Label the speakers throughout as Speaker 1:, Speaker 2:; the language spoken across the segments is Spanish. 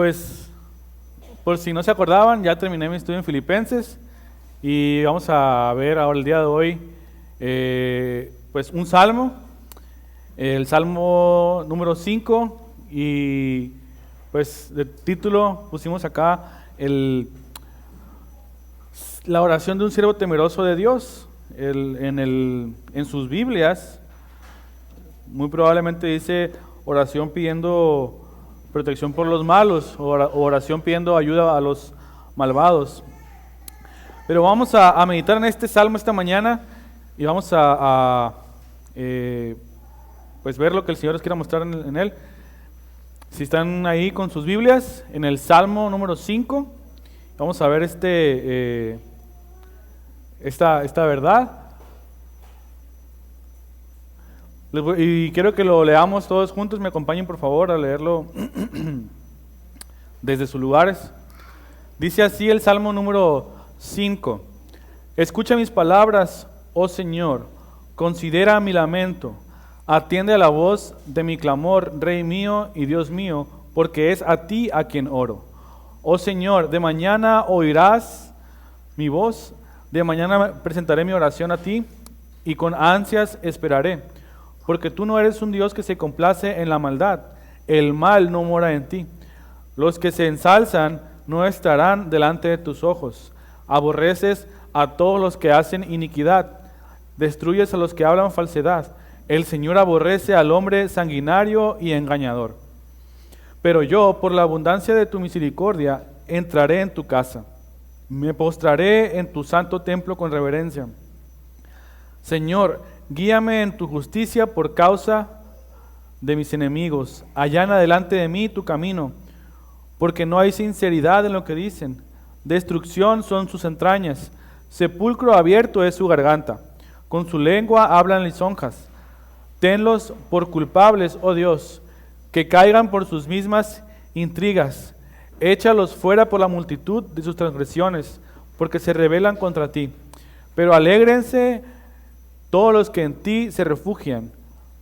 Speaker 1: Pues, por si no se acordaban, ya terminé mi estudio en Filipenses y vamos a ver ahora el día de hoy pues un salmo, el salmo número 5, y pues de título pusimos acá la oración de un siervo temeroso de Dios. En sus Biblias muy probablemente dice oración pidiendo protección por los malos, o oración pidiendo ayuda a los malvados. Pero vamos a meditar en este salmo esta mañana y vamos pues ver lo que el Señor nos quiera mostrar en él. Si están ahí con sus Biblias, en el salmo número 5, vamos a ver esta verdad. Y quiero que lo leamos todos juntos. Me acompañen por favor a leerlo desde sus lugares. Dice así el salmo número 5: Escucha mis palabras, oh Señor, considera mi lamento, atiende a la voz de mi clamor, Rey mío y Dios mío, porque es a ti a quien oro. Oh Señor, de mañana oirás mi voz, de mañana presentaré mi oración a ti y con ansias esperaré. Porque tú no eres un Dios que se complace en la maldad, el mal no mora en ti. Los que se ensalzan no estarán delante de tus ojos. Aborreces a todos los que hacen iniquidad, destruyes a los que hablan falsedad. El Señor aborrece al hombre sanguinario y engañador. Pero yo, por la abundancia de tu misericordia, entraré en tu casa. Me postraré en tu santo templo con reverencia. Señor, guíame en tu justicia por causa de mis enemigos. Allana delante de mí tu camino, porque no hay sinceridad en lo que dicen. Destrucción son sus entrañas, sepulcro abierto es su garganta. Con su lengua hablan lisonjas. Tenlos por culpables, oh Dios, que caigan por sus mismas intrigas. Échalos fuera por la multitud de sus transgresiones, porque se rebelan contra ti. Pero alégrense todos los que en ti se refugian,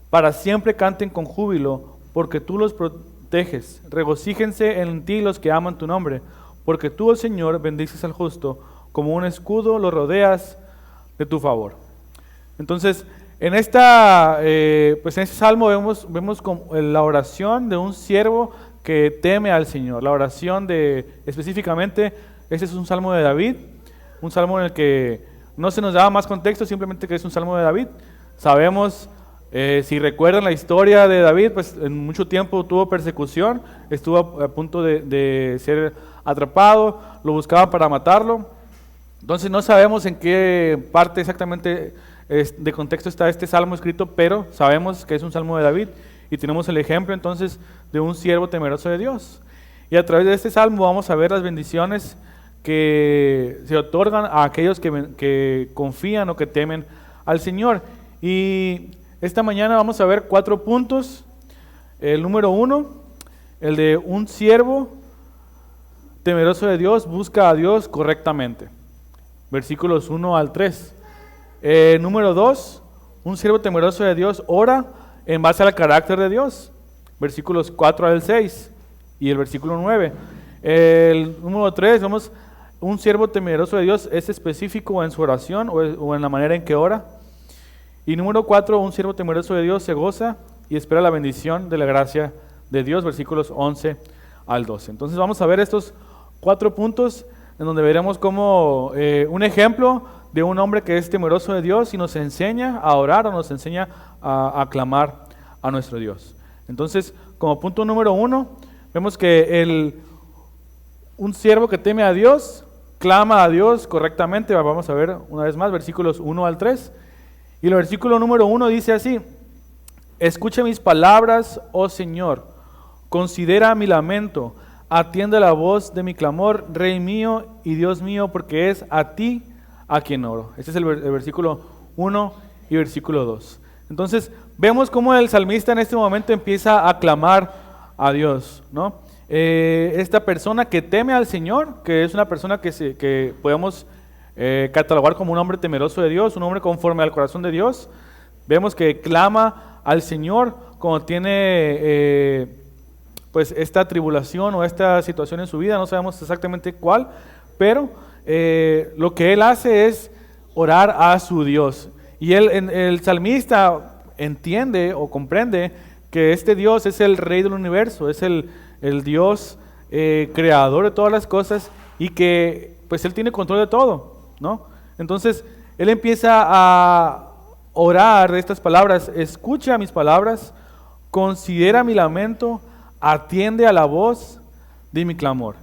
Speaker 1: para siempre canten con júbilo, porque tú los proteges. Regocíjense en ti los que aman tu nombre, porque tú, oh Señor, bendices al justo, como un escudo lo rodeas de tu favor. Entonces, en este salmo vemos la oración de un siervo que teme al Señor. La oración específicamente, este es un salmo de David, un salmo en el que no se nos da más contexto, simplemente que es un salmo de David. Sabemos, si recuerdan la historia de David, pues en mucho tiempo tuvo persecución, estuvo a punto de ser atrapado, lo buscaban para matarlo. Entonces no sabemos en qué parte exactamente de contexto está este salmo escrito, pero sabemos que es un salmo de David y tenemos el ejemplo entonces de un siervo temeroso de Dios. Y a través de este salmo vamos a ver las bendiciones que se otorgan a aquellos que confían o que temen al Señor. Y esta mañana vamos a ver 4 puntos. El número 1, el de un siervo temeroso de Dios busca a Dios correctamente. Versículos 1 al 3. Número 2, un siervo temeroso de Dios ora en base al carácter de Dios. Versículos 4 al 6 y el versículo 9. El número 3, vemos un siervo temeroso de Dios es específico en su oración o en la manera en que ora. Y número 4, un siervo temeroso de Dios se goza y espera la bendición de la gracia de Dios, versículos 11 al 12. Entonces vamos a ver estos 4 puntos en donde veremos como un ejemplo de un hombre que es temeroso de Dios y nos enseña a orar o nos enseña a clamar a nuestro Dios. Entonces, como punto número 1, vemos que un siervo que teme a Dios clama a Dios correctamente. Vamos a ver una vez más versículos 1 al 3. Y el versículo número 1 dice así: Escucha mis palabras, oh Señor, considera mi lamento, atiende la voz de mi clamor, Rey mío y Dios mío, porque es a ti a quien oro. Este es el versículo 1 y versículo 2. Entonces vemos cómo el salmista en este momento empieza a clamar a Dios, ¿no? Esta persona que teme al Señor, que es una persona que podemos catalogar como un hombre temeroso de Dios, un hombre conforme al corazón de Dios, vemos que clama al Señor cuando tiene pues esta tribulación o esta situación en su vida, no sabemos exactamente cuál, pero lo que él hace es orar a su Dios. Y el salmista entiende o comprende que este Dios es el Rey del universo, es el Dios creador de todas las cosas y que pues Él tiene control de todo, ¿no? Entonces, Él empieza a orar estas palabras: escucha mis palabras, considera mi lamento, atiende a la voz de mi clamor.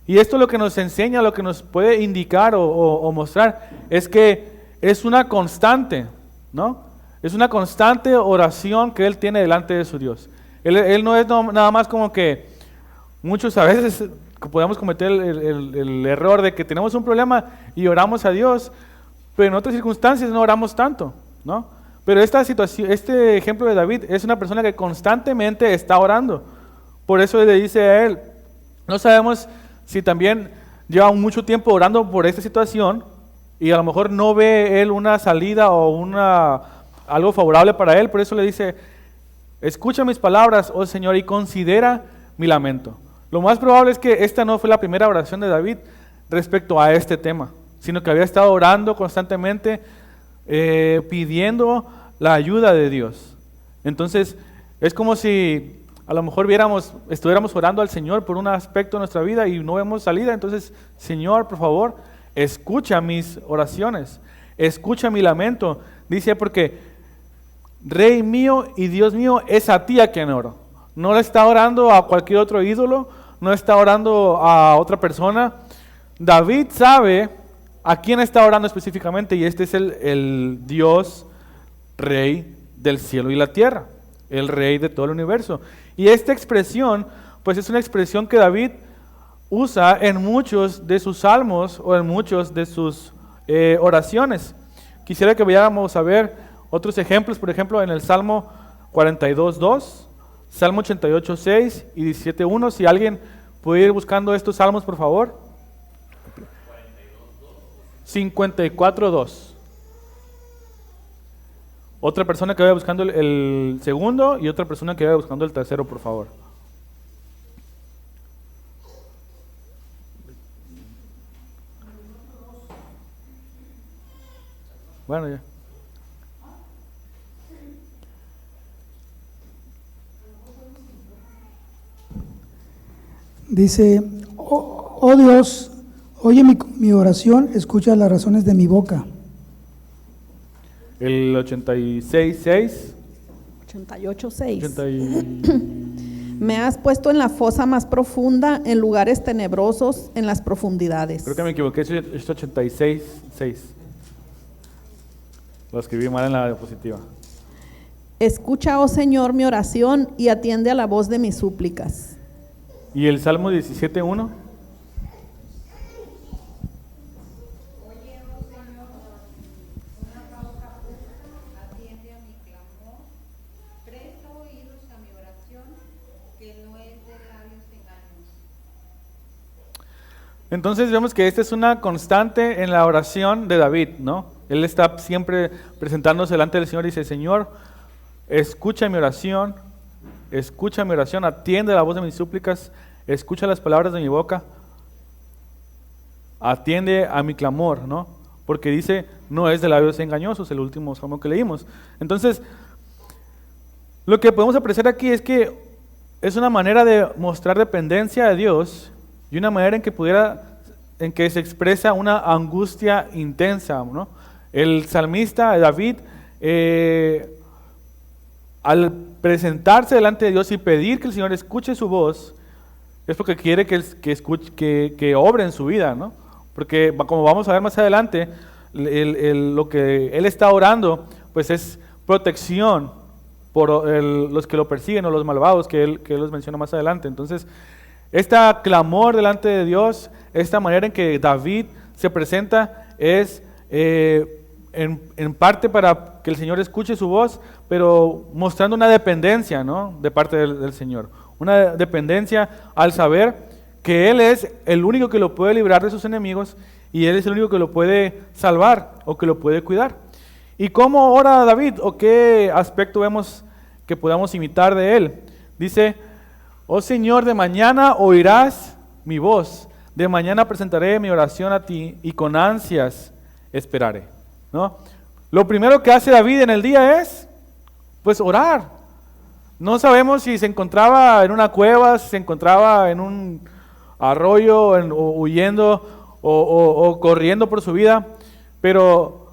Speaker 1: Y esto lo que nos enseña, lo que nos puede indicar o mostrar, es que es una constante, ¿no? Es una constante oración que Él tiene delante de su Dios. Él no es nada más como que muchos a veces podemos cometer el error de que tenemos un problema y oramos a Dios, pero en otras circunstancias no oramos tanto, ¿no? Pero esta situación, este ejemplo de David es una persona que constantemente está orando. Por eso le dice a él, no sabemos si también lleva mucho tiempo orando por esta situación y a lo mejor no ve él una salida o algo favorable para él, por eso le dice, escucha mis palabras, oh Señor, y considera mi lamento. Lo más probable es que esta no fue la primera oración de David respecto a este tema, sino que había estado orando constantemente, pidiendo la ayuda de Dios. Entonces, es como si a lo mejor estuviéramos orando al Señor por un aspecto de nuestra vida y no vemos salida. Entonces, Señor, por favor, escucha mis oraciones, escucha mi lamento. Dice, porque Rey mío y Dios mío, es a ti a quien oro. No le está orando a cualquier otro ídolo, no está orando a otra persona. David sabe a quién está orando específicamente, y este es el Dios Rey del cielo y la tierra, el Rey de todo el universo. Y esta expresión, pues es una expresión que David usa en muchos de sus salmos o en muchos de sus oraciones. Quisiera que vayamos a ver otros ejemplos, por ejemplo, en el Salmo 42.2, Salmo 88.6 y 17.1. Si alguien puede ir buscando estos salmos, por favor. 54.2. Otra persona que vaya buscando el segundo y otra persona que vaya buscando el tercero, por favor. Bueno, ya.
Speaker 2: Dice, oh Dios, oye mi oración, escucha las razones de mi boca.
Speaker 1: El 86.6.
Speaker 3: 88.6. Me has puesto en la fosa más profunda, en lugares tenebrosos, en las profundidades.
Speaker 1: Creo que me equivoqué, es 86.6. Lo escribí mal en la diapositiva.
Speaker 3: Escucha, oh Señor, mi oración y atiende a la voz de mis súplicas.
Speaker 1: ¿Y el Salmo 17.1?
Speaker 4: Oye, oh Señor, una causa justa, atiende a mi clamor, presta oídos a mi oración, que no es de labios engañosos.
Speaker 1: Entonces vemos que esta es una constante en la oración de David, ¿no? Él está siempre presentándose delante del Señor y dice, Señor, escucha mi oración, atiende a la voz de mis súplicas, escucha las palabras de mi boca, atiende a mi clamor, ¿no? Porque dice, no es de labios engañosos, el último salmo que leímos. Entonces, lo que podemos apreciar aquí es que es una manera de mostrar dependencia de Dios y una manera en que se expresa una angustia intensa, ¿no? El salmista David, al presentarse delante de Dios y pedir que el Señor escuche su voz, es porque quiere que obre en su vida, ¿no? Porque como vamos a ver más adelante, lo que él está orando, pues es protección por los que lo persiguen o los malvados que él los menciona más adelante. Entonces, este clamor delante de Dios, esta manera en que David se presenta es en parte para que el Señor escuche su voz, pero mostrando una dependencia, ¿no? De parte del Señor. Una dependencia al saber que Él es el único que lo puede librar de sus enemigos y Él es el único que lo puede salvar o que lo puede cuidar. ¿Y cómo ora David o qué aspecto vemos que podamos imitar de él? Dice, Oh Señor, de mañana oirás mi voz, de mañana presentaré mi oración a ti y con ansias esperaré, ¿no? Lo primero que hace David en el día es, pues, orar. No sabemos si se encontraba en una cueva, si se encontraba en un arroyo, o huyendo o corriendo por su vida, pero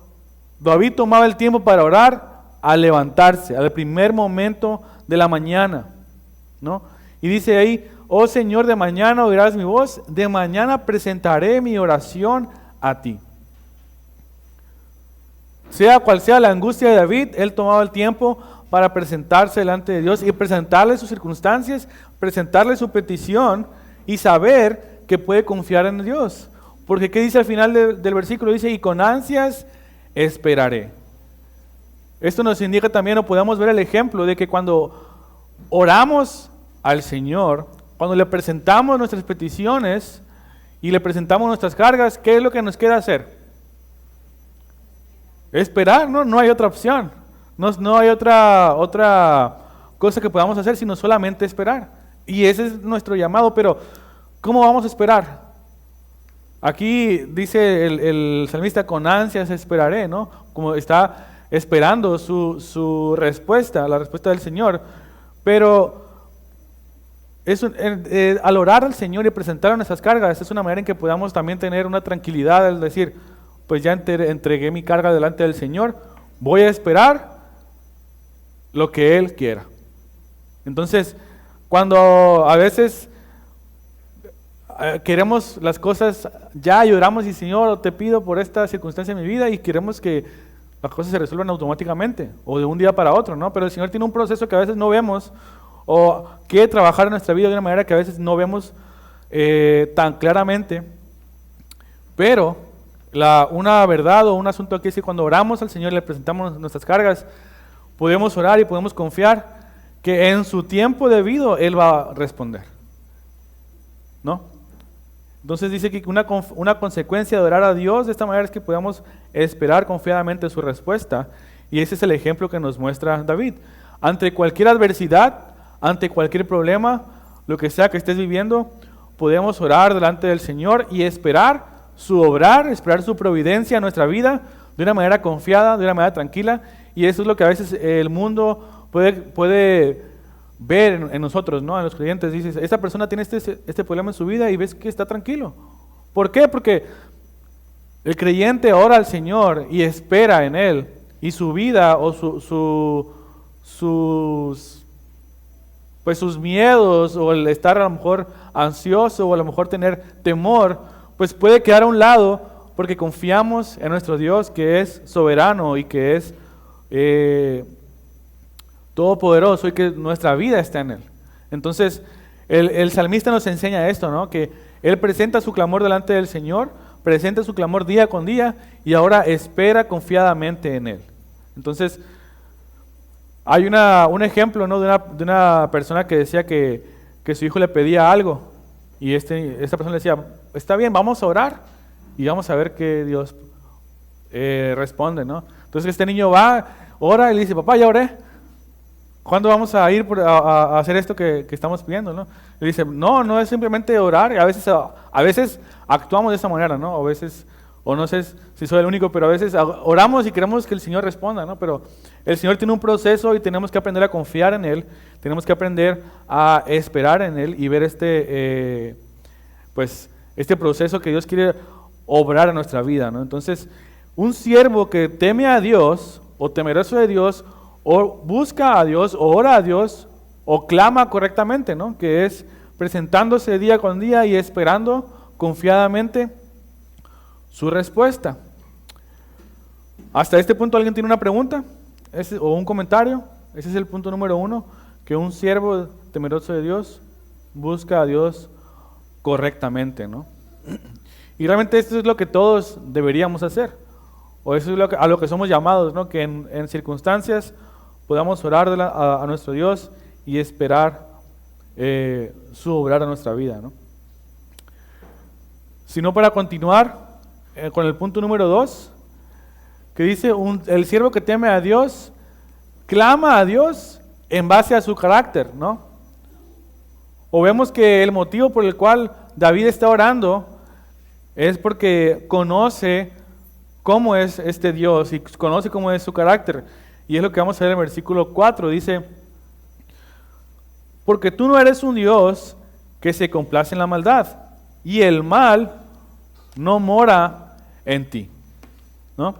Speaker 1: David tomaba el tiempo para orar al levantarse, al primer momento de la mañana, ¿no? Y dice ahí, oh Señor, de mañana oirás mi voz, de mañana presentaré mi oración a ti. Sea cual sea la angustia de David, él tomaba el tiempo para presentarse delante de Dios y presentarle sus circunstancias, presentarle su petición y saber que puede confiar en Dios. Porque ¿qué dice al final del versículo? Dice, y con ansias esperaré. Esto nos indica también, o podemos ver el ejemplo de que cuando oramos al Señor, cuando le presentamos nuestras peticiones y le presentamos nuestras cargas, ¿qué es lo que nos queda hacer? Esperar, ¿no? No hay otra opción. No hay otra cosa que podamos hacer sino solamente esperar. Y ese es nuestro llamado, pero ¿cómo vamos a esperar? Aquí dice el salmista, con ansias esperaré, ¿no? Como está esperando su respuesta, la respuesta del Señor. Pero al orar al Señor y presentar nuestras cargas, es una manera en que podamos también tener una tranquilidad al decir, pues ya entregué mi carga delante del Señor, voy a esperar lo que Él quiera. Entonces, cuando a veces queremos las cosas ya y oramos y Señor, te pido por esta circunstancia en mi vida y queremos que las cosas se resuelvan automáticamente o de un día para otro, ¿no? Pero el Señor tiene un proceso que a veces no vemos o quiere trabajar en nuestra vida de una manera que a veces no vemos tan claramente. Pero una verdad o un asunto aquí es que cuando oramos al Señor y le presentamos nuestras cargas, podemos orar y podemos confiar que en su tiempo debido Él va a responder, ¿no? Entonces dice que una consecuencia de orar a Dios de esta manera es que podamos esperar confiadamente su respuesta, y ese es el ejemplo que nos muestra David. Ante cualquier adversidad, ante cualquier problema, lo que sea que estés viviendo, podemos orar delante del Señor y esperar su obrar, esperar su providencia en nuestra vida de una manera confiada, de una manera tranquila, y eso es lo que a veces el mundo puede ver en nosotros, ¿no? En los creyentes. Dices, esta persona tiene este problema en su vida y ves que está tranquilo. ¿Por qué? Porque el creyente ora al Señor y espera en Él, y su vida o sus miedos o el estar a lo mejor ansioso o a lo mejor tener temor, pues puede quedar a un lado porque confiamos en nuestro Dios que es soberano y que es todopoderoso y que nuestra vida está en Él. Entonces, el salmista nos enseña esto, ¿no? Que él presenta su clamor delante del Señor, presenta su clamor día con día y ahora espera confiadamente en Él. Entonces, hay un ejemplo, ¿no? de una persona que decía que su hijo le pedía algo y esta persona le decía, está bien, vamos a orar y vamos a ver qué Dios responde, ¿no? Entonces este niño va, ora y le dice, papá, ya oré, ¿cuándo vamos a ir a hacer esto que estamos pidiendo, ¿no? Y dice, no es simplemente orar, y a veces actuamos de esa manera, ¿no? A veces, o no sé si soy el único, pero a veces oramos y queremos que el Señor responda, ¿no? Pero el Señor tiene un proceso y tenemos que aprender a confiar en Él, tenemos que aprender a esperar en Él y ver este proceso que Dios quiere obrar en nuestra vida, ¿no? Entonces, un siervo que teme a Dios, o temeroso de Dios, o busca a Dios, o ora a Dios, o clama correctamente, ¿no? Que es presentándose día con día y esperando confiadamente su respuesta. Hasta este punto, ¿alguien tiene una pregunta o un comentario? Ese es el punto número 1, que un siervo temeroso de Dios busca a Dios correctamente, ¿no? Y realmente esto es lo que todos deberíamos hacer, o eso es a lo que somos llamados, ¿no? Que en circunstancias podamos orar a nuestro Dios y esperar su obrar a nuestra vida, ¿no? Sino para continuar con el punto número 2, que dice, el siervo que teme a Dios, clama a Dios en base a su carácter, ¿no? O vemos que el motivo por el cual David está orando es porque conoce cómo es este Dios y conoce cómo es su carácter. Y es lo que vamos a ver en el versículo 4. Dice, porque tú no eres un Dios que se complace en la maldad, y el mal no mora en ti. ¿No?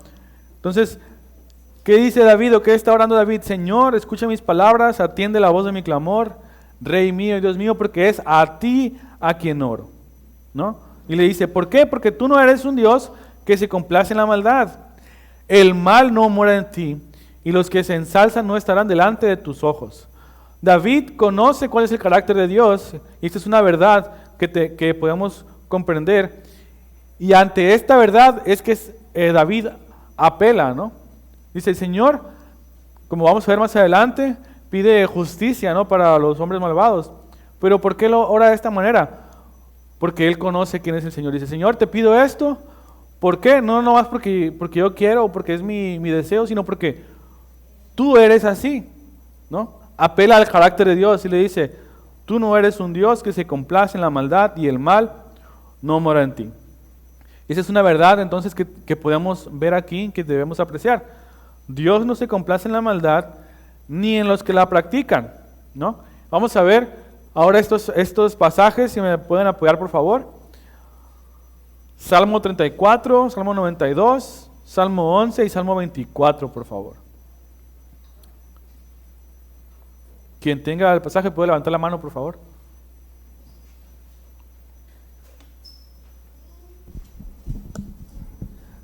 Speaker 1: Entonces, ¿qué dice David o qué está orando David? Señor, escucha mis palabras, atiende la voz de mi clamor, Rey mío y Dios mío, porque es a ti a quien oro. ¿No? Y le dice, ¿por qué? Porque tú no eres un Dios que se complace en la maldad. El mal no mora en ti, y los que se ensalzan no estarán delante de tus ojos. David conoce cuál es el carácter de Dios, y esta es una verdad que podemos comprender. Y ante esta verdad es que David apela, ¿no? Dice, Señor, como vamos a ver más adelante, pide justicia, ¿no?, para los hombres malvados. Pero ¿por qué lo ora de esta manera? Porque él conoce quién es el Señor. Dice, Señor, te pido esto. ¿Por qué? No más porque yo quiero o porque es mi deseo, sino porque tú eres así, ¿no? Apela al carácter de Dios y le dice, tú no eres un Dios que se complace en la maldad y el mal no mora en ti. Esa es una verdad entonces que podemos ver aquí, que debemos apreciar. Dios no se complace en la maldad ni en los que la practican, ¿no? Vamos a ver ahora estos pasajes, si me pueden apoyar por favor. Salmo 34, Salmo 92, Salmo 11 y Salmo 24, por favor. Quien tenga el pasaje puede levantar la mano, por favor.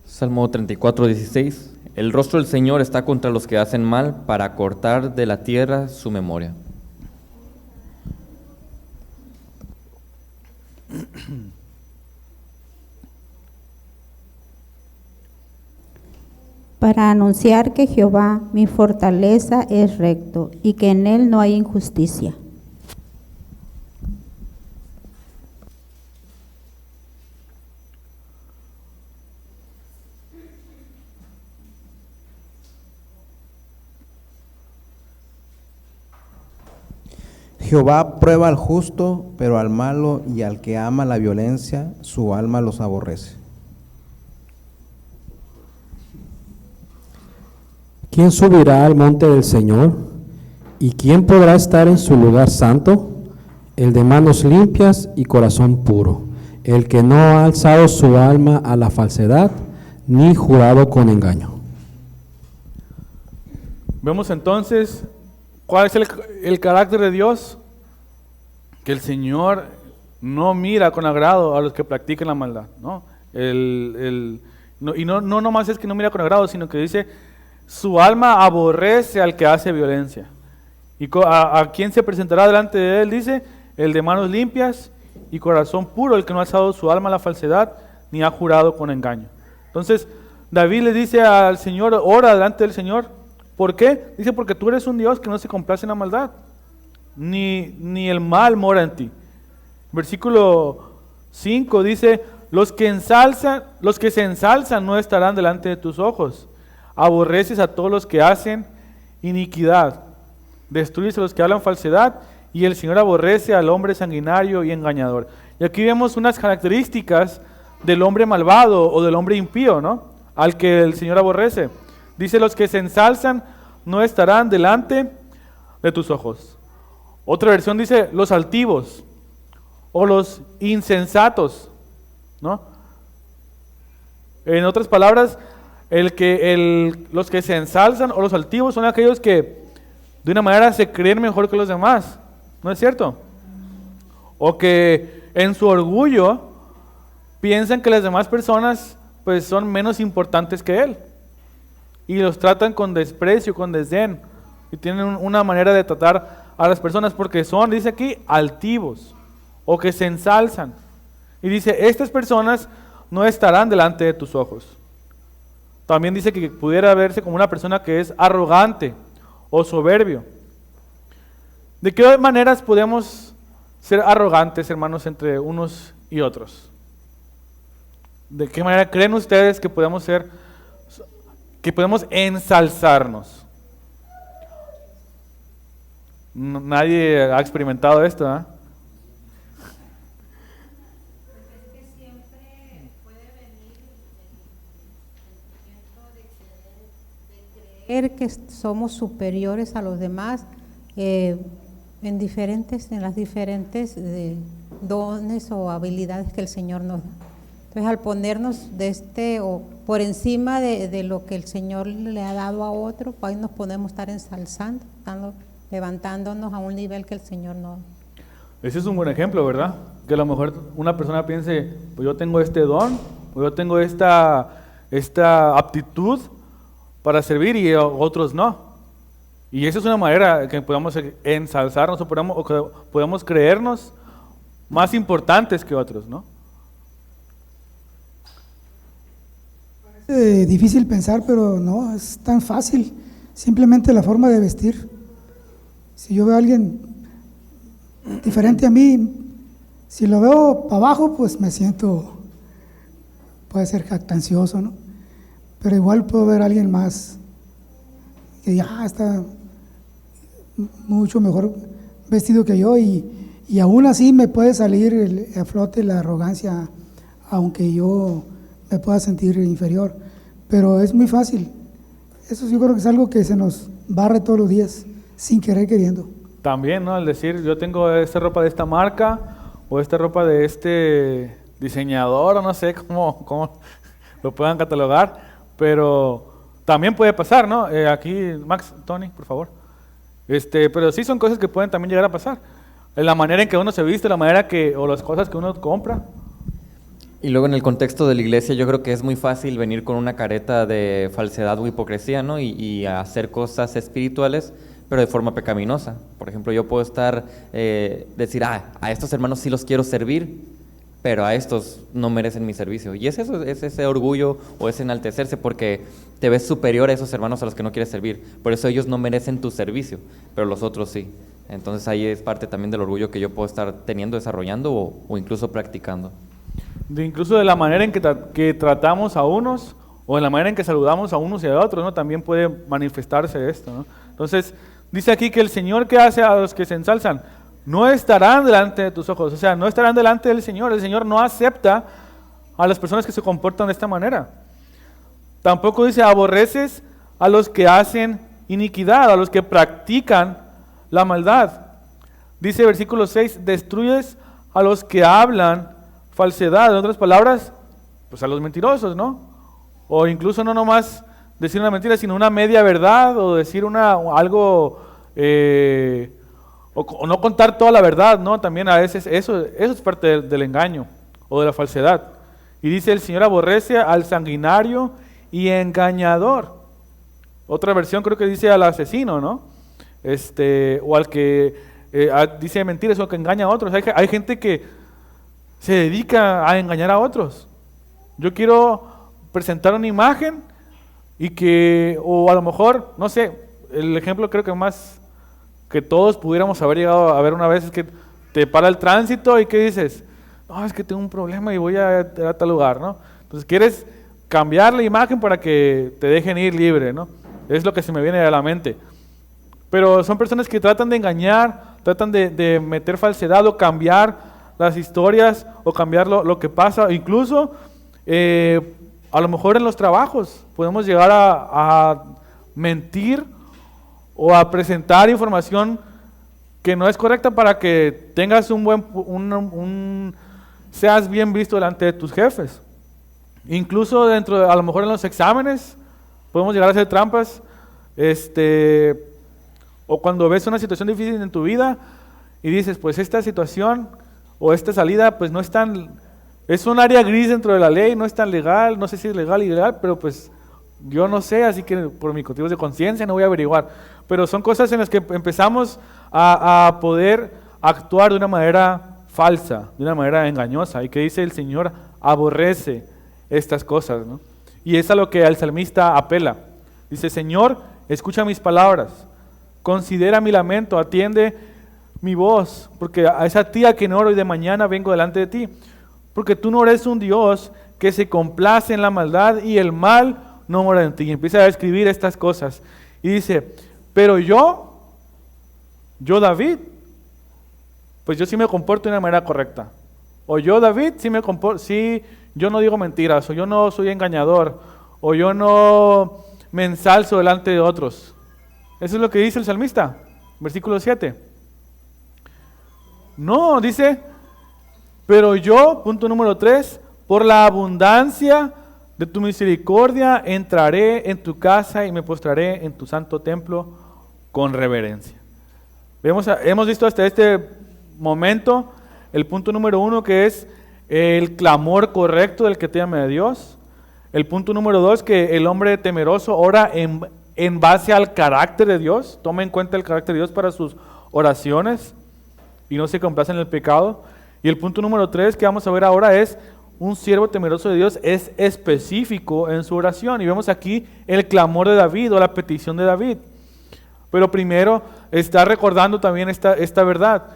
Speaker 5: Salmo 34, 16. El rostro del Señor está contra los que hacen mal, para cortar de la tierra su memoria.
Speaker 6: Para anunciar que Jehová, mi fortaleza, es recto, y que en él no hay injusticia.
Speaker 7: Jehová prueba al justo, pero al malo y al que ama la violencia, su alma los aborrece.
Speaker 8: ¿Quién subirá al monte del Señor? ¿Y quién podrá estar en su lugar santo? El de manos limpias y corazón puro, el que no ha alzado su alma a la falsedad, ni jurado con engaño.
Speaker 1: Vemos entonces cuál es el carácter de Dios, que el Señor no mira con agrado a los que practican la maldad, ¿no? No nomás es que no mira con agrado, sino que dice, su alma aborrece al que hace violencia. ¿Y a quién se presentará delante de él? Dice, el de manos limpias y corazón puro, el que no ha alzado su alma a la falsedad, ni ha jurado con engaño. Entonces, David le dice al Señor, ora delante del Señor. ¿Por qué? Dice, porque tú eres un Dios que no se complace en la maldad, ni el mal mora en ti. Versículo 5 dice, los que se ensalzan no estarán delante de tus ojos. Aborreces a todos los que hacen iniquidad, destruyes a los que hablan falsedad, y el Señor aborrece al hombre sanguinario y engañador. Y aquí vemos unas características del hombre malvado o del hombre impío, ¿no?, al que el Señor aborrece. Dice, los que se ensalzan no estarán delante de tus ojos. Otra versión dice, los altivos o los insensatos, ¿no? En otras palabras, los que se ensalzan o los altivos son aquellos que de una manera se creen mejor que los demás, ¿no es cierto? O que en su orgullo piensan que las demás personas pues son menos importantes que él y los tratan con desprecio, con desdén, y tienen una manera de tratar a las personas porque son, dice aquí, altivos o que se ensalzan. Y dice, estas personas no estarán delante de tus ojos. También dice que pudiera verse como una persona que es arrogante o soberbio. ¿De qué maneras podemos ser arrogantes, hermanos, entre unos y otros? ¿De qué manera creen ustedes que podemos ensalzarnos? Nadie ha experimentado esto, ¿eh?
Speaker 9: creer que somos superiores a los demás en las diferentes dones o habilidades que el Señor nos da. Entonces, al ponernos o por encima de lo que el Señor le ha dado a otro, pues ahí nos podemos estar ensalzando, levantándonos a un nivel que el Señor no.
Speaker 1: Ese es un buen ejemplo, ¿verdad? Que a lo mejor una persona piense, pues yo tengo este don, o yo tengo esta aptitud para servir y otros no. Y esa es una manera que podamos ensalzarnos o que podamos creernos más importantes que otros, ¿no?
Speaker 2: Difícil pensar, pero no, es tan fácil. Simplemente la forma de vestir. Si yo veo a alguien diferente a mí, si lo veo para abajo, pues me siento, puede ser jactancioso, ¿no? Pero igual puedo ver a alguien más que ya está mucho mejor vestido que yo y aún así me puede salir a flote la arrogancia, aunque yo me pueda sentir inferior, pero es muy fácil. Eso yo creo que es algo que se nos barre todos los días, sin querer queriendo.
Speaker 1: También, ¿no? Al decir, yo tengo esta ropa de esta marca, o esta ropa de este diseñador, o no sé cómo lo puedan catalogar, pero también puede pasar, ¿no? Aquí, Max, Tony, por favor. Pero sí son cosas que pueden también llegar a pasar. La manera en que uno se viste, la manera o las cosas que uno compra.
Speaker 5: Y luego en el contexto de la iglesia yo creo que es muy fácil venir con una careta de falsedad o hipocresía, ¿no? Y hacer cosas espirituales, pero de forma pecaminosa. Por ejemplo, yo puedo decir, a estos hermanos sí los quiero servir, pero a estos no merecen mi servicio. Y es eso, es ese orgullo o ese enaltecerse porque te ves superior a esos hermanos a los que no quieres servir. Por eso ellos no merecen tu servicio, pero los otros sí. Entonces ahí es parte también del orgullo que yo puedo estar teniendo, desarrollando o incluso practicando.
Speaker 1: Incluso de la manera en que tratamos a unos o en la manera en que saludamos a unos y a otros, ¿no? También puede manifestarse esto, ¿no? Entonces, dice aquí que el Señor que hace a los que se ensalzan no estarán delante de tus ojos, o sea, no estarán delante del Señor. El Señor no acepta a las personas que se comportan de esta manera. Tampoco dice, aborreces a los que hacen iniquidad, a los que practican la maldad. Dice versículo 6, destruyes a los que hablan falsedad, en otras palabras, pues a los mentirosos, ¿no? O incluso no nomás decir una mentira, sino una media verdad, o decir algo, o no contar toda la verdad, ¿no? También a veces eso es parte del engaño o de la falsedad. Y dice, el Señor aborrece al sanguinario y engañador. Otra versión creo que dice al asesino, ¿no? O al que dice mentiras o que engaña a otros. Hay gente que se dedica a engañar a otros. Yo quiero presentar una imagen o a lo mejor, no sé, el ejemplo creo que más que todos pudiéramos haber llegado a ver una vez es que te para el tránsito y ¿qué dices? No, es que tengo un problema y voy a tal lugar, ¿no? Entonces quieres cambiar la imagen para que te dejen ir libre, ¿no? Es lo que se me viene a la mente. Pero son personas que tratan de engañar, tratan de meter falsedad o cambiar las historias o cambiar lo que pasa, incluso a lo mejor en los trabajos podemos llegar a mentir o a presentar información que no es correcta para que tengas seas bien visto delante de tus jefes. Incluso a lo mejor en los exámenes podemos llegar a hacer trampas, o cuando ves una situación difícil en tu vida y dices, pues esta situación o esta salida, pues no es es un área gris dentro de la ley, no es tan legal, no sé si es legal o ilegal, pero pues yo no sé, así que por mis motivos de conciencia no voy a averiguar. Pero son cosas en las que empezamos a poder actuar de una manera falsa, de una manera engañosa, y que dice el Señor aborrece estas cosas, ¿no? Y es a lo que el salmista apela. Dice, Señor, escucha mis palabras, considera mi lamento, atiende mi voz, porque es a ti a quien oro y de mañana vengo delante de ti, porque tú no eres un Dios que se complace en la maldad y el mal no mora en ti. Y empieza a escribir estas cosas y dice, pero yo David, pues yo sí me comporto de una manera correcta, o yo David sí yo no digo mentiras, o yo no soy engañador, o yo no me ensalzo delante de otros. Eso es lo que dice el salmista, versículo 7. No, dice, pero yo, punto número 3, por la abundancia de tu misericordia entraré en tu casa y me postraré en tu santo templo con reverencia. Hemos visto hasta este momento el punto número 1, que es el clamor correcto del que teme a Dios. El punto número 2, que el hombre temeroso ora en base al carácter de Dios, toma en cuenta el carácter de Dios para sus oraciones y no se complace en el pecado. Y el punto número 3 que vamos a ver ahora es un siervo temeroso de Dios es específico en su oración. Y vemos aquí el clamor de David o la petición de David. Pero primero está recordando también esta verdad.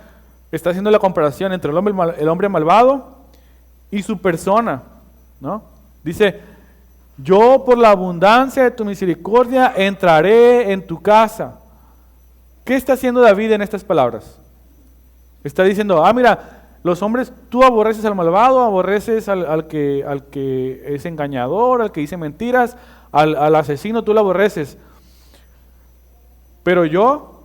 Speaker 1: Está haciendo la comparación entre el hombre malvado y su persona, ¿no? Dice, yo por la abundancia de tu misericordia entraré en tu casa. ¿Qué está haciendo David en estas palabras? Está diciendo, mira, los hombres, tú aborreces al malvado, aborreces al que es engañador, al que dice mentiras, al asesino, tú lo aborreces. Pero yo,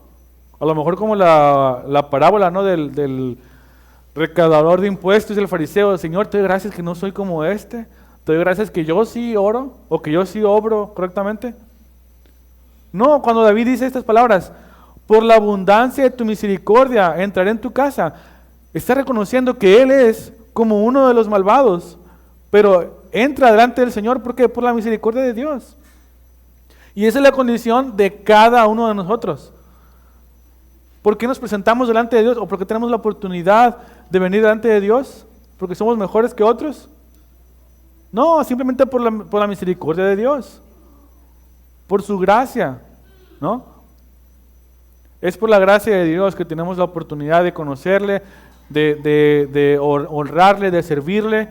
Speaker 1: a lo mejor como la parábola, ¿no?, del recaudador de impuestos y el fariseo, Señor, te doy gracias que no soy como este, te doy gracias que yo sí oro, o que yo sí obro correctamente. No, cuando David dice estas palabras, por la abundancia de tu misericordia entraré en tu casa, está reconociendo que él es como uno de los malvados, pero entra delante del Señor, ¿por qué? Por la misericordia de Dios. Y esa es la condición de cada uno de nosotros. ¿Por qué nos presentamos delante de Dios? ¿O porque tenemos la oportunidad de venir delante de Dios? ¿Porque somos mejores que otros? No, simplemente por la misericordia de Dios, por su gracia, ¿no? Es por la gracia de Dios que tenemos la oportunidad de conocerle, de honrarle, de servirle,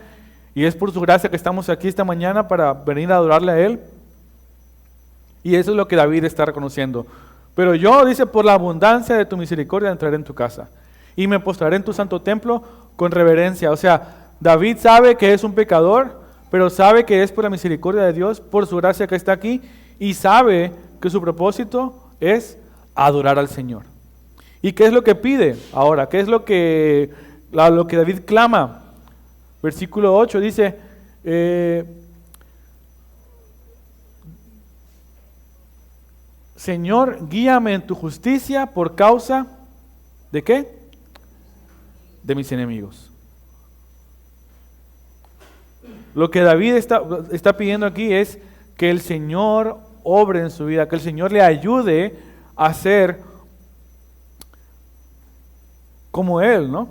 Speaker 1: y es por su gracia que estamos aquí esta mañana para venir a adorarle a Él. Y eso es lo que David está reconociendo. Pero yo, dice, por la abundancia de tu misericordia entraré en tu casa y me postraré en tu santo templo con reverencia. O sea, David sabe que es un pecador, pero sabe que es por la misericordia de Dios, por su gracia que está aquí, y sabe que su propósito es adorar al Señor. ¿Y qué es lo que pide ahora? ¿Qué es lo que David clama? Versículo 8 dice, Señor, guíame en tu justicia por causa ¿de qué? De mis enemigos. Lo que David está pidiendo aquí es que el Señor obre en su vida, que el Señor le ayude a ser como Él, ¿no?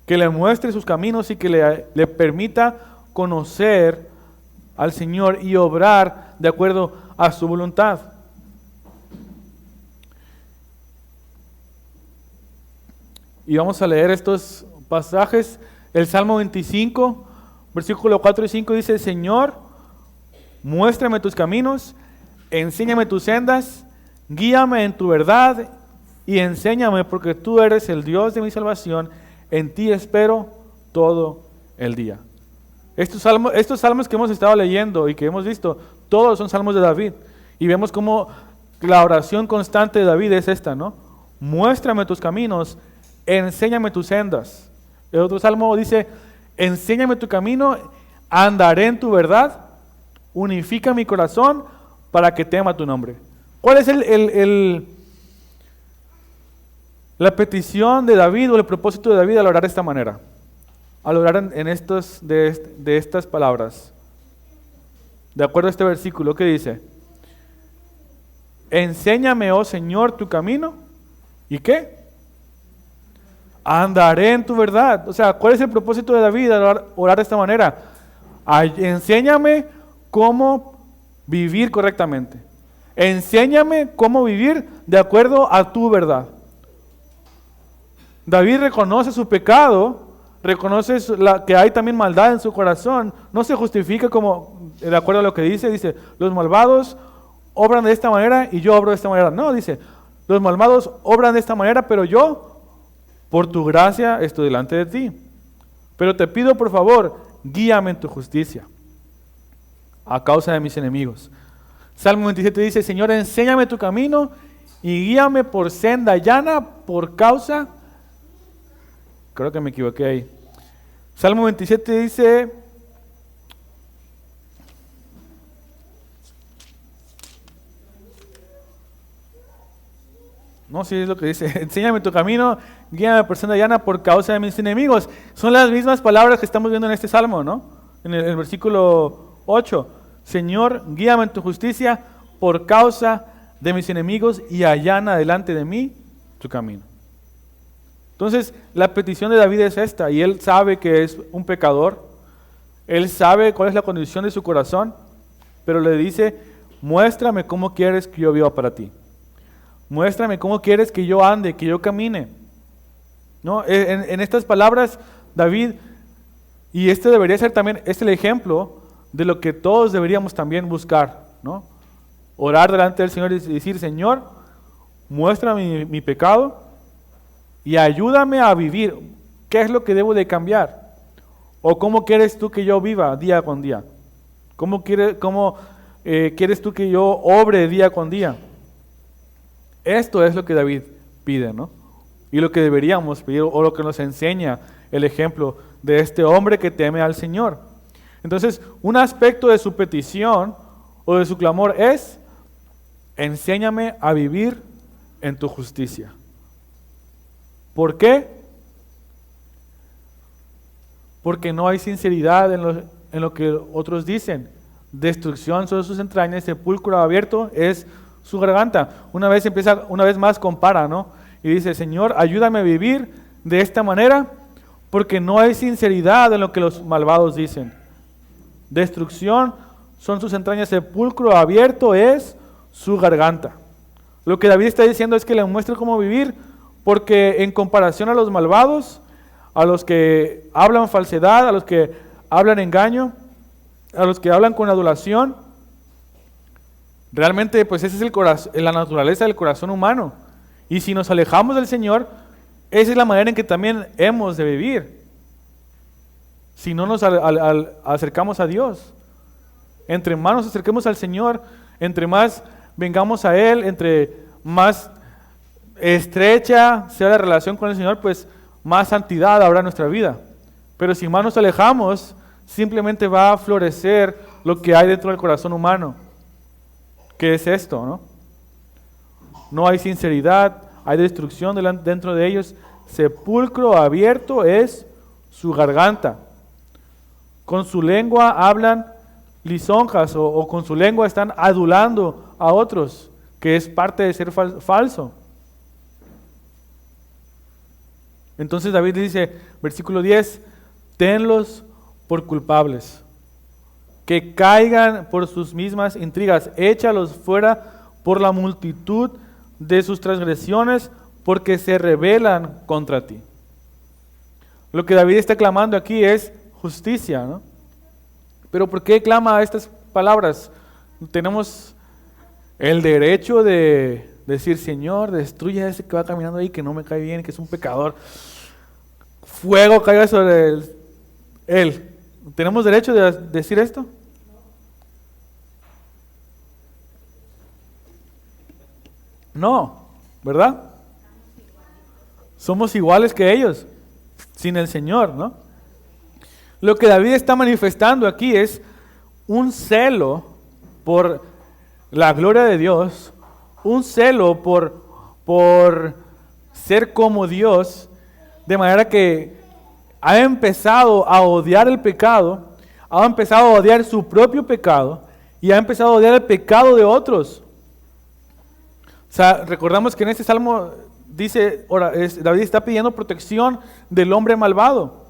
Speaker 1: Que le muestre sus caminos y que le permita conocer al Señor y obrar de acuerdo a su voluntad. Y vamos a leer estos pasajes. El Salmo 25, versículo 4 y 5 dice, Señor, muéstrame tus caminos, enséñame tus sendas, guíame en tu verdad y enséñame porque tú eres el Dios de mi salvación, en ti espero todo el día. Estos salmos que hemos estado leyendo y que hemos visto, todos son salmos de David. Y vemos cómo la oración constante de David es esta, ¿no? Muéstrame tus caminos, enséñame tus sendas. El otro salmo dice, enséñame tu camino, andaré en tu verdad, unifica mi corazón para que tema tu nombre. ¿Cuál es la petición de David o el propósito de David al orar de esta manera? Al orar de estas palabras. De acuerdo a este versículo, ¿qué dice? Enséñame, oh Señor, tu camino. ¿Y qué? Andaré en tu verdad. O sea, ¿cuál es el propósito de David al orar de esta manera? Enséñame cómo vivir correctamente. Enséñame cómo vivir de acuerdo a tu verdad. David reconoce su pecado, reconoce que hay también maldad en su corazón. No se justifica como, de acuerdo a lo que dice, los malvados obran de esta manera y yo obro de esta manera. No, dice, los malvados obran de esta manera, pero yo, por tu gracia, estoy delante de ti. Pero te pido, por favor, guíame en tu justicia, a causa de mis enemigos. Salmo 27 dice, Señor, enséñame tu camino y guíame por senda llana por causa, creo que me equivoqué ahí. Salmo 27 dice, no, sí es lo que dice, enséñame tu camino, guíame por senda llana por causa de mis enemigos. Son las mismas palabras que estamos viendo en este salmo, ¿no? En el versículo 8. Señor, guíame en tu justicia por causa de mis enemigos y allana delante de mí tu camino. Entonces, la petición de David es esta, y él sabe que es un pecador, él sabe cuál es la condición de su corazón, pero le dice, muéstrame cómo quieres que yo viva para ti. Muéstrame cómo quieres que yo ande, que yo camine. ¿No? En estas palabras, David, y este debería ser también, el ejemplo de lo que todos deberíamos también buscar, ¿no? Orar delante del Señor y decir, Señor, muéstrame mi pecado y ayúdame a vivir. ¿Qué es lo que debo de cambiar? ¿O cómo quieres tú que yo viva día con día? ¿Cómo quieres tú que yo obre día con día? Esto es lo que David pide, ¿no? Y lo que deberíamos pedir, o lo que nos enseña el ejemplo de este hombre que teme al Señor. Entonces, un aspecto de su petición o de su clamor es, enséñame a vivir en tu justicia. ¿Por qué? Porque no hay sinceridad en lo que otros dicen. Destrucción son sus entrañas, sepulcro abierto es su garganta. Una vez más compara, ¿no? Y dice, Señor, ayúdame a vivir de esta manera, porque no hay sinceridad en lo que los malvados dicen. Destrucción son sus entrañas, sepulcro abierto es su garganta. Lo que David está diciendo es que le muestre cómo vivir, porque en comparación a los malvados, a los que hablan falsedad, a los que hablan engaño, a los que hablan con adulación, realmente pues esa es la naturaleza del corazón humano. Y si nos alejamos del Señor, esa es la manera en que también hemos de vivir. Si no nos acercamos a Dios. Entre más nos acerquemos al Señor, entre más vengamos a Él, entre más estrecha sea la relación con el Señor, pues más santidad habrá en nuestra vida. Pero si más nos alejamos, simplemente va a florecer lo que hay dentro del corazón humano. ¿Qué es esto, no? No hay sinceridad, hay destrucción dentro de ellos. Sepulcro abierto es su garganta. Con su lengua hablan lisonjas o con su lengua están adulando a otros, que es parte de ser falso. Entonces David dice, versículo 10, tenlos por culpables, que caigan por sus mismas intrigas, échalos fuera por la multitud de sus transgresiones, porque se rebelan contra ti. Lo que David está clamando aquí es justicia, ¿no? Pero ¿por qué clama estas palabras? Tenemos el derecho de decir, Señor, destruye a ese que va caminando ahí, que no me cae bien, que es un pecador. Fuego caiga sobre él. ¿Tenemos derecho de decir esto? No, ¿verdad? Somos iguales que ellos, sin el Señor, ¿no? Lo que David está manifestando aquí es un celo por la gloria de Dios, un celo por ser como Dios, de manera que ha empezado a odiar el pecado, ha empezado a odiar su propio pecado y ha empezado a odiar el pecado de otros. O sea, recordamos que en este salmo dice, David está pidiendo protección del hombre malvado.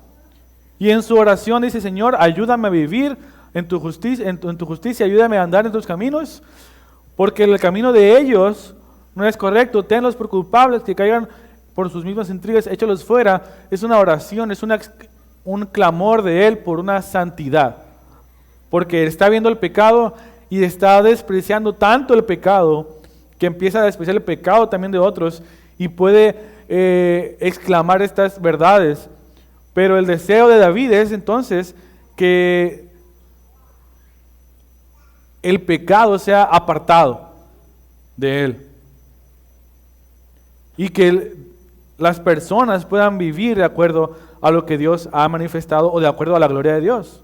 Speaker 1: Y en su oración dice, Señor, ayúdame a vivir en tu justicia, ayúdame a andar en tus caminos, porque el camino de ellos no es correcto. Tenlos por culpables, que caigan por sus mismas intrigas, échalos fuera. Es una oración, es un clamor de él por una santidad, porque está viendo el pecado y está despreciando tanto el pecado, que empieza a despreciar el pecado también de otros, y puede exclamar estas verdades. Pero el deseo de David es entonces que el pecado sea apartado de él. Y que las personas puedan vivir de acuerdo a lo que Dios ha manifestado o de acuerdo a la gloria de Dios.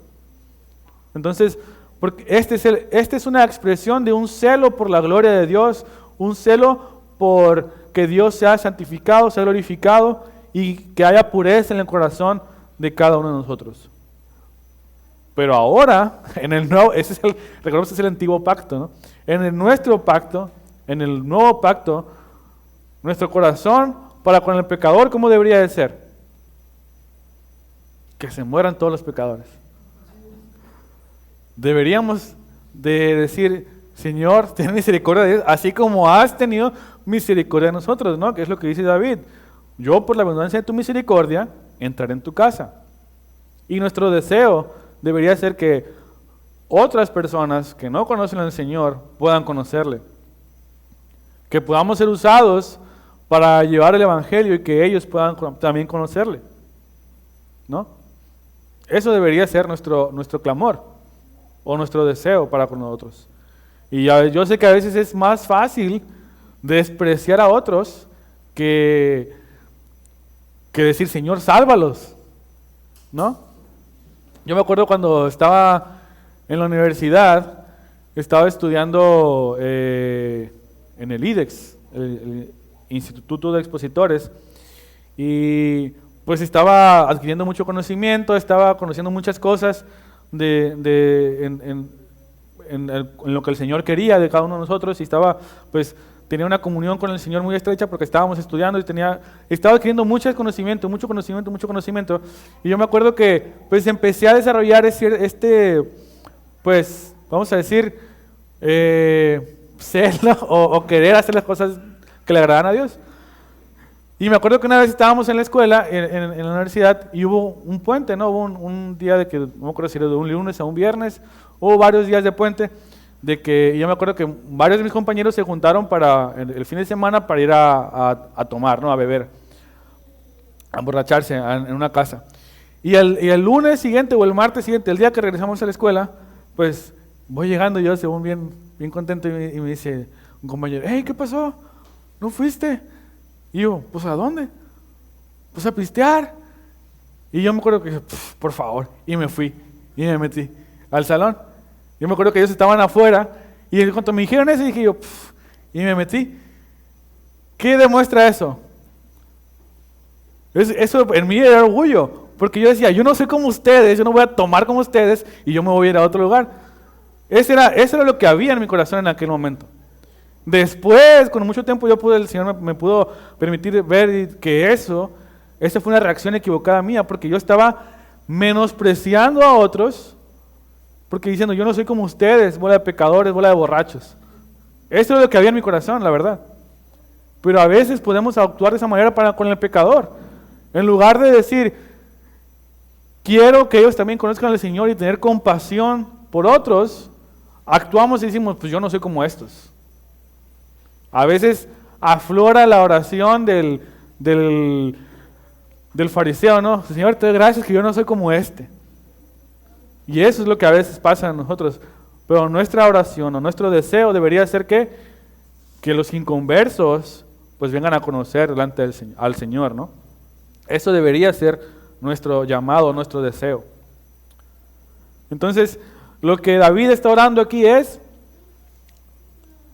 Speaker 1: Entonces, porque este es una expresión de un celo por la gloria de Dios, un celo por que Dios sea santificado, sea glorificado y que haya pureza en el corazón de cada uno de nosotros. Pero ahora, en el nuevo, recordemos que es el antiguo pacto, ¿no? En el nuestro pacto, en el nuevo pacto, nuestro corazón para con el pecador, ¿cómo debería de ser? Que se mueran todos los pecadores. Deberíamos de decir, Señor, ten misericordia de ellos, así como has tenido misericordia de nosotros, ¿no? Que es lo que dice David. Yo, por la abundancia de tu misericordia, entraré en tu casa. Y nuestro deseo debería ser que otras personas que no conocen al Señor puedan conocerle. Que podamos ser usados para llevar el Evangelio y que ellos puedan también conocerle, ¿no? Eso debería ser nuestro clamor o nuestro deseo para con nosotros. Y yo sé que a veces es más fácil despreciar a otros que decir, Señor, sálvalos, ¿no? Yo me acuerdo cuando estaba en la universidad, estaba estudiando en el IDEX, el Instituto de Expositores, y pues estaba adquiriendo mucho conocimiento, estaba conociendo muchas cosas en lo que el Señor quería de cada uno de nosotros, y tenía una comunión con el Señor muy estrecha porque estábamos estudiando y estaba adquiriendo mucho conocimiento, y yo me acuerdo que pues empecé a desarrollar pues vamos a decir, celo o querer hacer las cosas que le agradan a Dios. Y me acuerdo que una vez estábamos en la escuela, en la universidad, y hubo un puente, ¿no? Hubo un día de que, no me acuerdo si era de un lunes a un viernes, hubo varios días de puente, y yo me acuerdo que varios de mis compañeros se juntaron para el fin de semana para ir a tomar, ¿no? A beber, a emborracharse en una casa. Y el lunes siguiente o el martes siguiente, el día que regresamos a la escuela, pues voy llegando yo, según bien contento, y me dice un compañero, hey, ¿qué pasó? ¿No fuiste? Y yo, pues ¿a dónde? Pues a pistear. Y yo me acuerdo que dije, por favor, y me fui, y me metí al salón. Yo me acuerdo que ellos estaban afuera, y cuando me dijeron eso, dije yo, y me metí. ¿Qué demuestra eso? Eso en mí era orgullo, porque yo decía, yo no soy como ustedes, yo no voy a tomar como ustedes, y yo me voy a ir a otro lugar. Eso era lo que había en mi corazón en aquel momento. Después, con mucho tiempo, el Señor me pudo permitir ver que esa fue una reacción equivocada mía, porque yo estaba menospreciando a otros, porque diciendo, yo no soy como ustedes, bola de pecadores, bola de borrachos. Eso es lo que había en mi corazón, la verdad. Pero a veces podemos actuar de esa manera con el pecador. En lugar de decir, quiero que ellos también conozcan al Señor y tener compasión por otros, actuamos y decimos, pues yo no soy como estos. A veces aflora la oración del fariseo, ¿no? Señor, te doy gracias que yo no soy como este. Y eso es lo que a veces pasa a nosotros. Pero nuestra oración o nuestro deseo debería ser que los inconversos pues vengan a conocer delante al Señor, ¿no? Eso debería ser nuestro llamado, nuestro deseo. Entonces, lo que David está orando aquí es,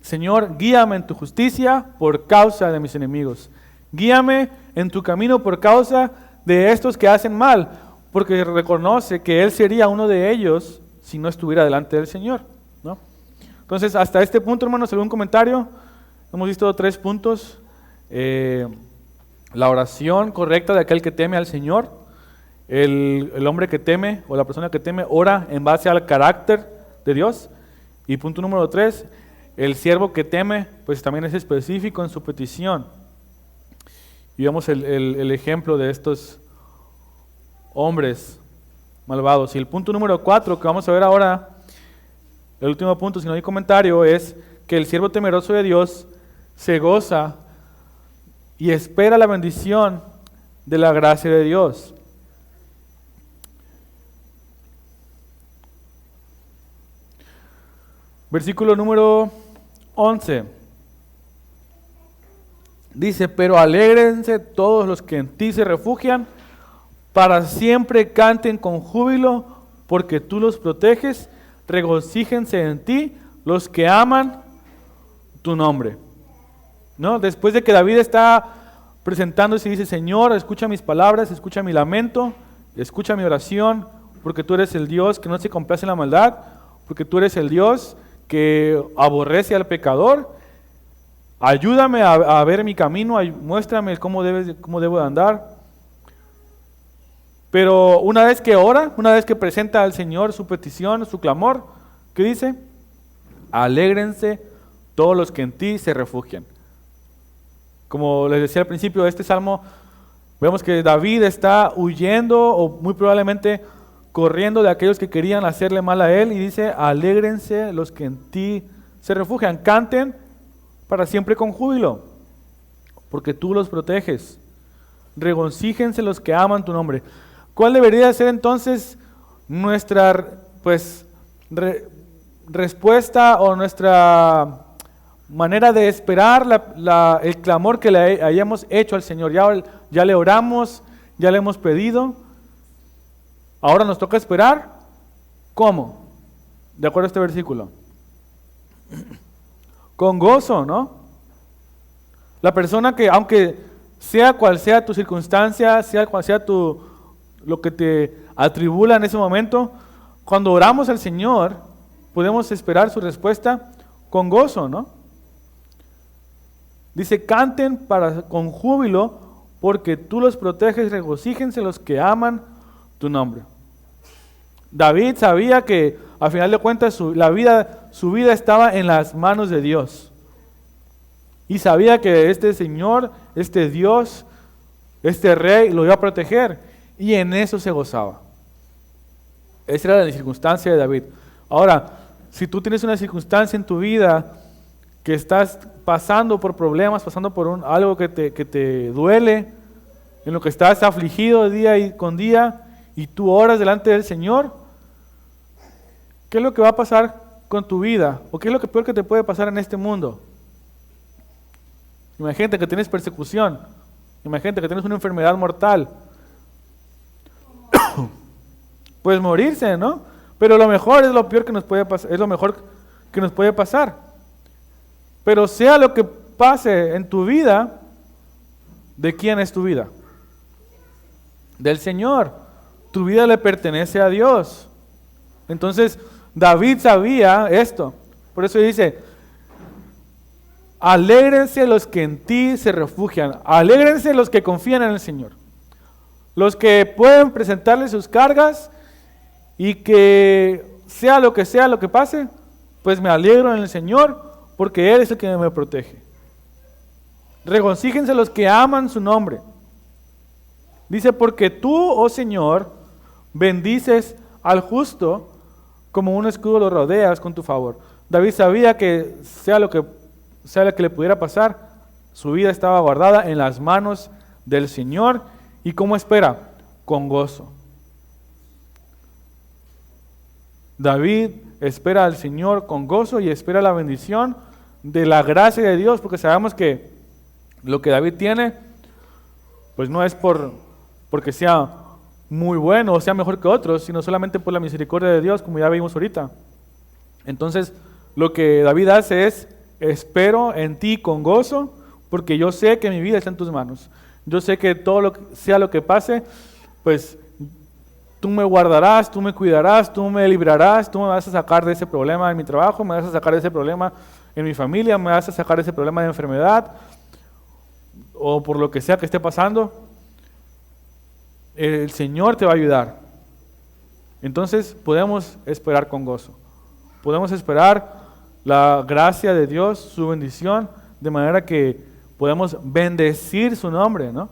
Speaker 1: Señor, guíame en tu justicia por causa de mis enemigos. Guíame en tu camino por causa de estos que hacen mal, porque reconoce que él sería uno de ellos si no estuviera delante del Señor, ¿no? Entonces, hasta este punto, hermanos, ¿algún comentario? Hemos visto 3 puntos. La oración correcta de aquel que teme al Señor. El hombre que teme o la persona que teme ora en base al carácter de Dios. Y punto número 3, el siervo que teme pues también es específico en su petición. Y vemos el ejemplo de estos hombres malvados. Y el punto número 4 que vamos a ver ahora, el último punto, si no hay comentario, es que el siervo temeroso de Dios se goza y espera la bendición de la gracia de Dios. Versículo número 11. Dice, pero alégrense todos los que en ti se refugian, para siempre canten con júbilo, porque tú los proteges, regocíjense en ti los que aman tu nombre. ¿No? Después de que David está presentándose y dice, Señor, escucha mis palabras, escucha mi lamento, escucha mi oración, porque tú eres el Dios que no se complace en la maldad, porque tú eres el Dios que aborrece al pecador. Ayúdame a ver mi camino, muéstrame cómo debo de andar. Pero una vez que ora, una vez que presenta al Señor su petición, su clamor, ¿qué dice? Alégrense todos los que en ti se refugian. Como les decía al principio de este salmo, vemos que David está huyendo o muy probablemente corriendo de aquellos que querían hacerle mal a él y dice, alégrense los que en ti se refugian, canten para siempre con júbilo, porque tú los proteges. Regocíjense los que aman tu nombre. ¿Cuál debería ser entonces nuestra respuesta o nuestra manera de esperar el clamor que le hayamos hecho al Señor? Ya le oramos, ya le hemos pedido, ahora nos toca esperar. ¿Cómo? De acuerdo a este versículo. Con gozo, ¿no? La persona que, aunque sea cual sea tu circunstancia, sea cual sea lo que te atribula en ese momento, cuando oramos al Señor, podemos esperar su respuesta con gozo, ¿no? Dice, canten con júbilo, porque tú los proteges, regocíjense los que aman tu nombre. David sabía que, al final de cuentas, su vida estaba en las manos de Dios. Y sabía que este Señor, este Dios, este Rey, lo iba a proteger. Y en eso se gozaba. Esa era la circunstancia de David. Ahora, si tú tienes una circunstancia en tu vida que estás pasando por problemas, pasando por algo que te duele, en lo que estás afligido día con día, y tú oras delante del Señor, ¿qué es lo que va a pasar con tu vida? ¿O qué es lo que peor que te puede pasar en este mundo? Imagínate que tienes persecución, imagínate que tienes una enfermedad mortal. Pues morirse, ¿no? Pero lo mejor es lo peor que nos puede pasar, es lo mejor que nos puede pasar. Pero sea lo que pase en tu vida, ¿de quién es tu vida? Del Señor. Tu vida le pertenece a Dios. Entonces, David sabía esto. Por eso dice, alégrense los que en ti se refugian. Alégrense los que confían en el Señor. Los que pueden presentarle sus cargas y que sea lo que pase, pues me alegro en el Señor porque Él es el que me protege. Regocíjense los que aman su nombre. Dice, porque tú, oh Señor, bendices al justo, como un escudo lo rodeas con tu favor. David sabía que sea lo que le pudiera pasar, su vida estaba guardada en las manos del Señor. ¿Y cómo espera? Con gozo. David espera al Señor con gozo y espera la bendición de la gracia de Dios, porque sabemos que lo que David tiene, pues no es porque sea muy bueno o sea mejor que otros, sino solamente por la misericordia de Dios, como ya vimos ahorita. Entonces, lo que David hace es, espero en ti con gozo, porque yo sé que mi vida está en tus manos. Yo sé que sea lo que pase, pues tú me guardarás, tú me cuidarás, tú me librarás, tú me vas a sacar de ese problema en mi trabajo, me vas a sacar de ese problema en mi familia, me vas a sacar de ese problema de enfermedad, o por lo que sea que esté pasando. El Señor te va a ayudar. Entonces podemos esperar con gozo. Podemos esperar la gracia de Dios, su bendición, de manera que podemos bendecir su nombre, ¿no?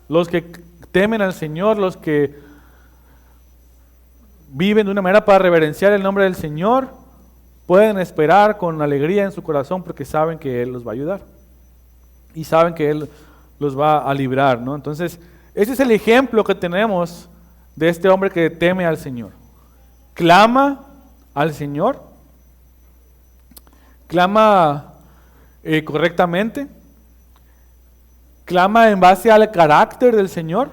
Speaker 1: Los que temen al Señor, los que viven de una manera para reverenciar el nombre del Señor, pueden esperar con alegría en su corazón porque saben que Él los va a ayudar y saben que Él los va a librar, ¿no? Entonces, ese es el ejemplo que tenemos de este hombre que teme al Señor. Clama, al Señor, clama correctamente, clama en base al carácter del Señor,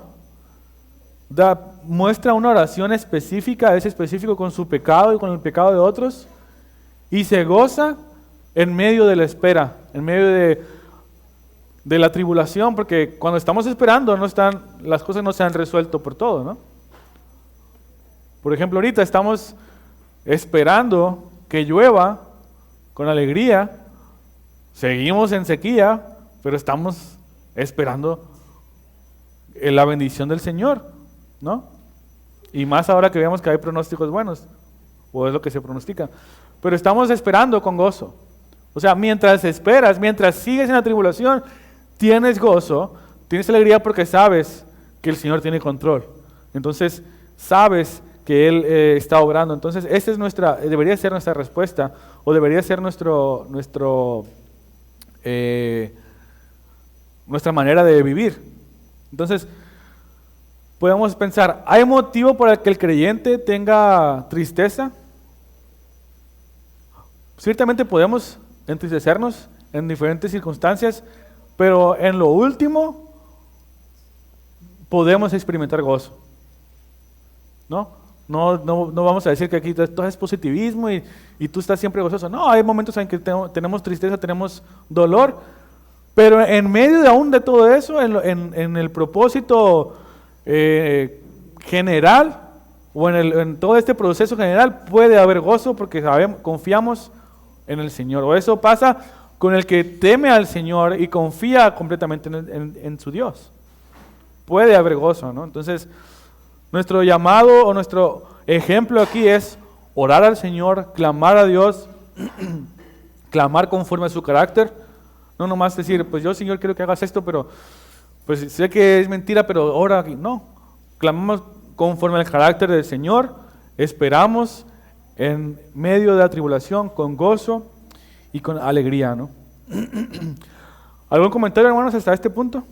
Speaker 1: muestra una oración específica, es específico con su pecado y con el pecado de otros, y se goza en medio de la espera, en medio de la tribulación, porque cuando estamos esperando las cosas no se han resuelto por todo, ¿no? Por ejemplo, ahorita estamos esperando que llueva con alegría, seguimos en sequía, pero estamos esperando la bendición del Señor, ¿no? Y más ahora que vemos que hay pronósticos buenos, o es lo que se pronostica, pero estamos esperando con gozo. O sea, mientras esperas, mientras sigues en la tribulación, tienes gozo, tienes alegría porque sabes que el Señor tiene control. Entonces, sabes que Él está obrando. Entonces, esa es debería ser nuestra respuesta, o debería ser nuestra manera de vivir. Entonces, podemos pensar, ¿hay motivo para que el creyente tenga tristeza? Ciertamente podemos entristecernos en diferentes circunstancias, pero en lo último podemos experimentar gozo, ¿no? No vamos a decir que aquí todo es positivismo y tú estás siempre gozoso. No, hay momentos en que tenemos tristeza, tenemos dolor, pero en medio de aún de todo eso, en el propósito general, o en todo este proceso general, puede haber gozo porque confiamos en el Señor. O eso pasa con el que teme al Señor y confía completamente en su Dios. Puede haber gozo, ¿no? Entonces, nuestro llamado o nuestro ejemplo aquí es orar al Señor, clamar a Dios, clamar conforme a su carácter. No nomás decir, pues yo, Señor, quiero que hagas esto, pero pues sé que es mentira, pero ahora no. Clamamos conforme al carácter del Señor, esperamos en medio de la tribulación con gozo y con alegría, ¿no? ¿Algún comentario, hermanos, hasta este punto?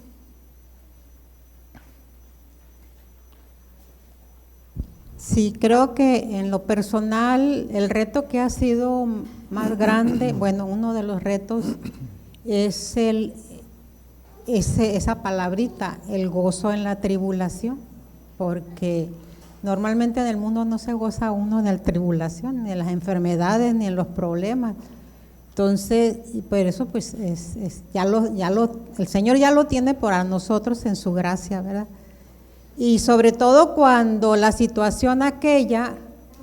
Speaker 9: Sí, creo que en lo personal el reto que ha sido más grande, bueno, uno de los retos es esa palabrita, el gozo en la tribulación, porque normalmente en el mundo no se goza uno en la tribulación, ni en las enfermedades, ni en los problemas. Entonces, por eso pues el Señor ya lo tiene para nosotros en su gracia, ¿verdad? Y sobre todo cuando la situación aquella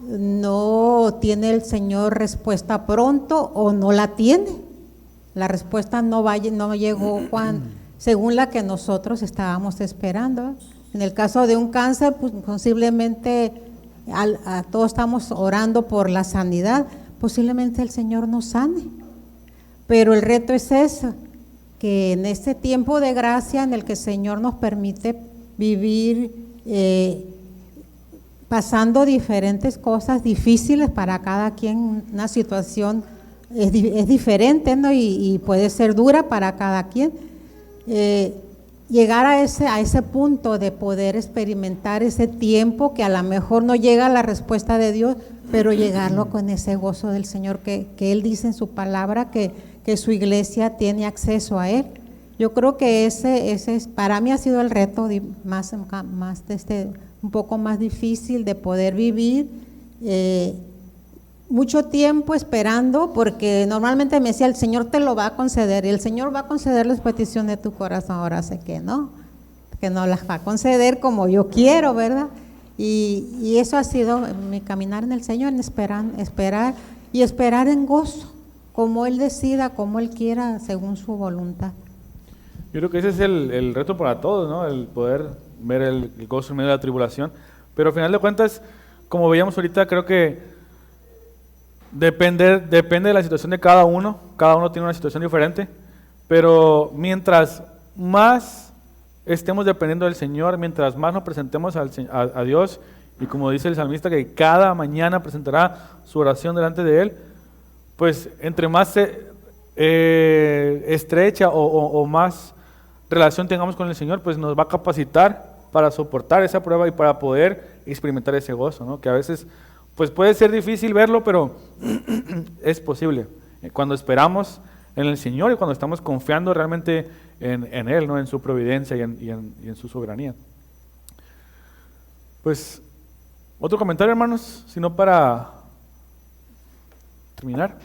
Speaker 9: no tiene el Señor respuesta pronto o no la tiene. La respuesta no llegó según la que nosotros estábamos esperando. En el caso de un cáncer, pues posiblemente todos estamos orando por la sanidad, posiblemente el Señor nos sane. Pero el reto es eso, que en este tiempo de gracia en el que el Señor nos permite vivir pasando diferentes cosas difíciles para cada quien, una situación es diferente, ¿no? Y puede ser dura para cada quien. Llegar a ese punto de poder experimentar ese tiempo que a lo mejor no llega a la respuesta de Dios, pero llegarlo con ese gozo del Señor que Él dice en su palabra que su iglesia tiene acceso a Él. Yo creo que ese para mí ha sido el reto más un poco más difícil de poder vivir mucho tiempo esperando, porque normalmente me decía, el Señor te lo va a conceder, y el Señor va a conceder las peticiones de tu corazón. Ahora sé que no las va a conceder como yo quiero, ¿verdad? Y eso ha sido mi caminar en el Señor, en esperar y esperar en gozo, como Él decida, como Él quiera, según su voluntad.
Speaker 1: Yo creo que ese es el reto para todos, ¿no? El poder ver el gozo en medio de la tribulación. Pero al final de cuentas, como veíamos ahorita, creo que depende de la situación de cada uno tiene una situación diferente, pero mientras más estemos dependiendo del Señor, mientras más nos presentemos a Dios, y como dice el salmista que cada mañana presentará su oración delante de Él, pues entre más estrecha o más relación tengamos con el Señor, pues nos va a capacitar para soportar esa prueba y para poder experimentar ese gozo, ¿no? Que a veces pues puede ser difícil verlo, pero es posible. Cuando esperamos en el Señor y cuando estamos confiando realmente en Él, ¿no? En su providencia y en su soberanía. Pues, otro comentario, hermanos, sino para terminar.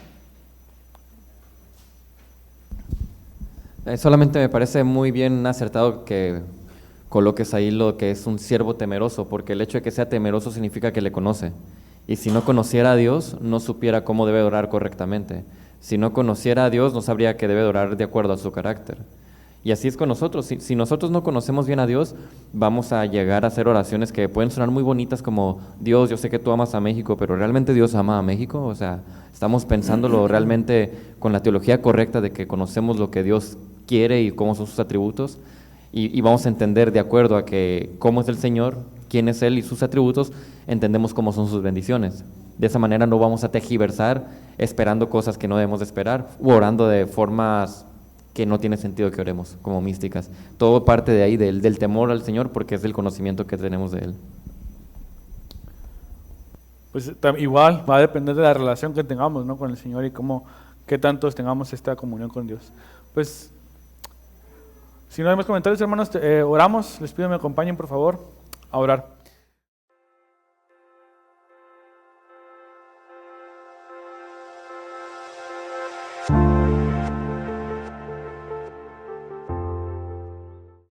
Speaker 5: Solamente me parece muy bien acertado que coloques ahí lo que es un siervo temeroso, porque el hecho de que sea temeroso significa que le conoce. Y si no conociera a Dios, no supiera cómo debe orar correctamente. Si no conociera a Dios, no sabría que debe orar de acuerdo a su carácter. Y así es con nosotros. Si nosotros no conocemos bien a Dios, vamos a llegar a hacer oraciones que pueden sonar muy bonitas como: Dios, yo sé que tú amas a México, pero ¿realmente Dios ama a México? O sea, estamos pensándolo realmente con la teología correcta de que conocemos lo que Dios quiere y cómo son sus atributos, y vamos a entender de acuerdo a que cómo es el Señor, quién es Él y sus atributos, entendemos cómo son sus bendiciones. De esa manera no vamos a tergiversar esperando cosas que no debemos de esperar, u orando de formas que no tiene sentido que oremos, como místicas. Todo parte de ahí, del temor al Señor, porque es del conocimiento que tenemos de Él.
Speaker 1: Pues igual va a depender de la relación que tengamos, ¿no? Con el Señor y qué tantos tengamos esta comunión con Dios. Pues, si no hay más comentarios, hermanos, oramos. Les pido que me acompañen, por favor, a orar.